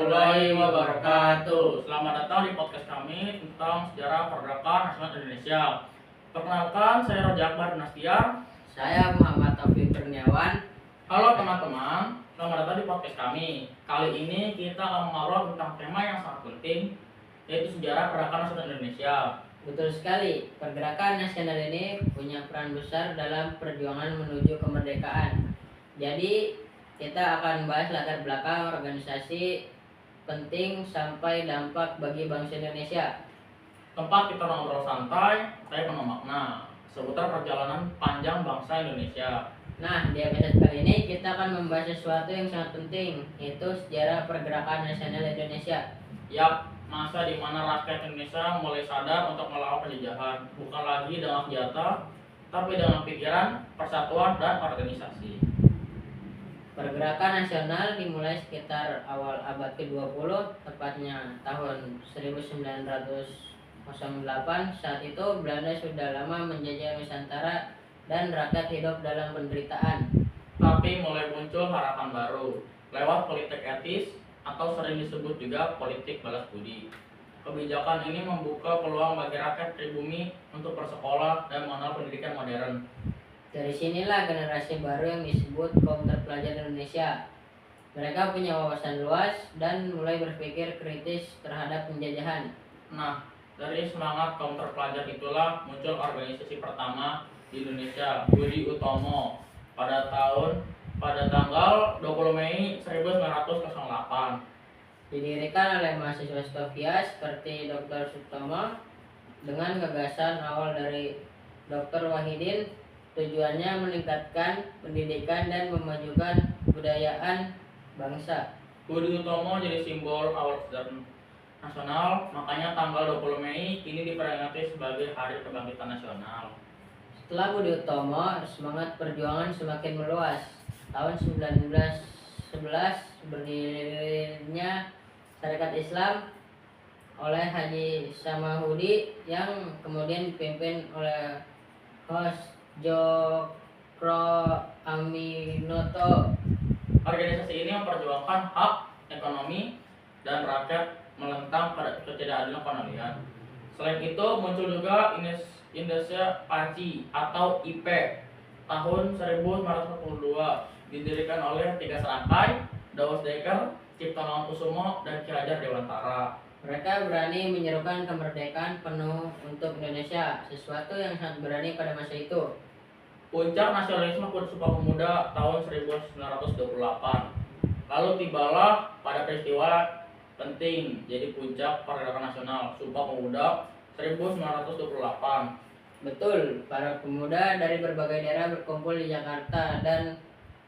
warahmatullahi wabarakatuh. Selamat datang di podcast kami tentang sejarah pergerakan nasional Indonesia. Perkenalkan, saya Roja Akbar Nastia. Saya Muhammad Taufik Kurniawan. Halo teman-teman, selamat datang di podcast kami. Kali ini kita akan mengobrol tentang tema yang sangat penting, yaitu sejarah pergerakan nasional Indonesia. Betul sekali, pergerakan nasional ini punya peran besar dalam perjuangan menuju kemerdekaan. Jadi, kita akan bahas latar belakang organisasi penting sampai dampak bagi bangsa Indonesia. Tempat kita ngobrol santai, tapi penuh makna, seputar perjalanan panjang bangsa Indonesia. Nah, di episode kali ini kita akan membahas sesuatu yang sangat penting, yaitu sejarah pergerakan nasional Indonesia. Yap, masa di mana rakyat Indonesia mulai sadar untuk melawan penjajahan, bukan lagi dengan senjata, tapi dengan pikiran, persatuan, dan organisasi. Pergerakan nasional dimulai sekitar awal abad ke-20, tepatnya tahun 1908. Saat itu Belanda sudah lama menjajah Nusantara dan rakyat hidup dalam penderitaan. Tapi mulai muncul harapan baru, lewat politik etis atau sering disebut juga politik balas budi. Kebijakan ini membuka peluang bagi rakyat pribumi untuk bersekolah dan mengenal pendidikan modern. Dari sinilah generasi baru yang disebut kaum terpelajar Indonesia. Mereka punya wawasan luas dan mulai berpikir kritis terhadap penjajahan. Nah, dari semangat kaum terpelajar itulah muncul organisasi pertama di Indonesia, Budi Utomo, pada tanggal 20 Mei 1908. Didirikan oleh mahasiswa Stovia seperti Dr. Sutomo dengan gagasan awal dari Dr. Wahidin. Tujuannya meningkatkan pendidikan dan memajukan kebudayaan bangsa. Budi Utomo jadi simbol awal sejarah nasional, makanya tanggal 20 Mei kini diperingati sebagai Hari Kebangkitan Nasional. Setelah Budi Utomo, semangat perjuangan semakin meluas. Tahun 1911 berdirinya Syarikat Islam oleh Haji Samahudi yang kemudian dipimpin oleh Hos Jokro Aminoto. Organisasi ini memperjuangkan hak ekonomi dan rakyat menentang ketidakadilan kolonial. Selain itu muncul juga Indonesia Panci atau IP tahun 1942, didirikan oleh 3 serangkai, Daus Dekker, Cipto Mangunkusumo, dan Ki Hajar Dewantara. Mereka berani menyerukan kemerdekaan penuh untuk Indonesia, sesuatu yang sangat berani pada masa itu. Puncak nasionalisme Sumpah Pemuda tahun 1928. Lalu tibalah pada peristiwa penting jadi puncak pergerakan nasional, Sumpah Pemuda 1928. Betul, para pemuda dari berbagai daerah berkumpul di Jakarta dan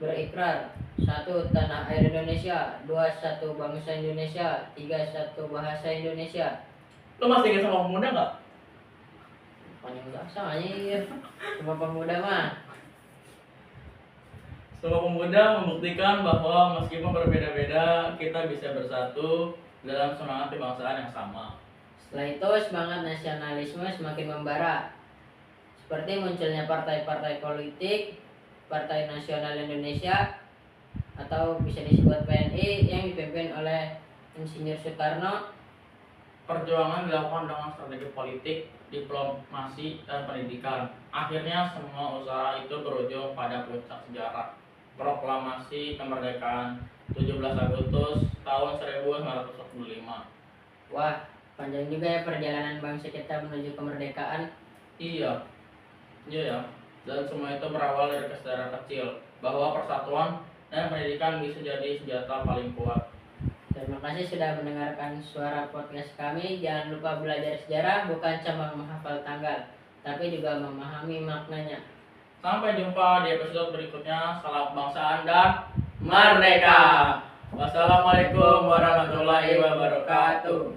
berikrar: 1. Tanah air Indonesia, 2. Satu bangsa Indonesia, 3. Satu bahasa Indonesia. Lo masih ingat sama pemuda nggak? Panjang bahasa anjir. Cuma pemuda mah. Sumpah Pemuda membuktikan bahwa meskipun berbeda-beda, kita bisa bersatu dalam semangat kebangsaan yang sama. Setelah itu semangat nasionalisme semakin membara, seperti munculnya partai-partai politik, Partai Nasional Indonesia atau bisa disebut PNI yang dipimpin oleh Insinyur Soekarno. Perjuangan dilakukan dengan strategi politik, diplomasi, dan pendidikan. Akhirnya semua usaha itu berujung pada puncak sejarah, proklamasi kemerdekaan 17 Agustus tahun 1945. Wah, panjang juga ya perjalanan bangsa kita menuju kemerdekaan. Iya ya. Dan semua itu berawal dari kesadaran kecil bahwa persatuan dan pendidikan bisa jadi senjata paling kuat. Terima kasih sudah mendengarkan suara podcast kami. Jangan lupa belajar sejarah bukan cuma menghafal tanggal, tapi juga memahami maknanya. Sampai jumpa di episode berikutnya. Salam kebangsaan dan merdeka. Wassalamualaikum warahmatullahi wabarakatuh.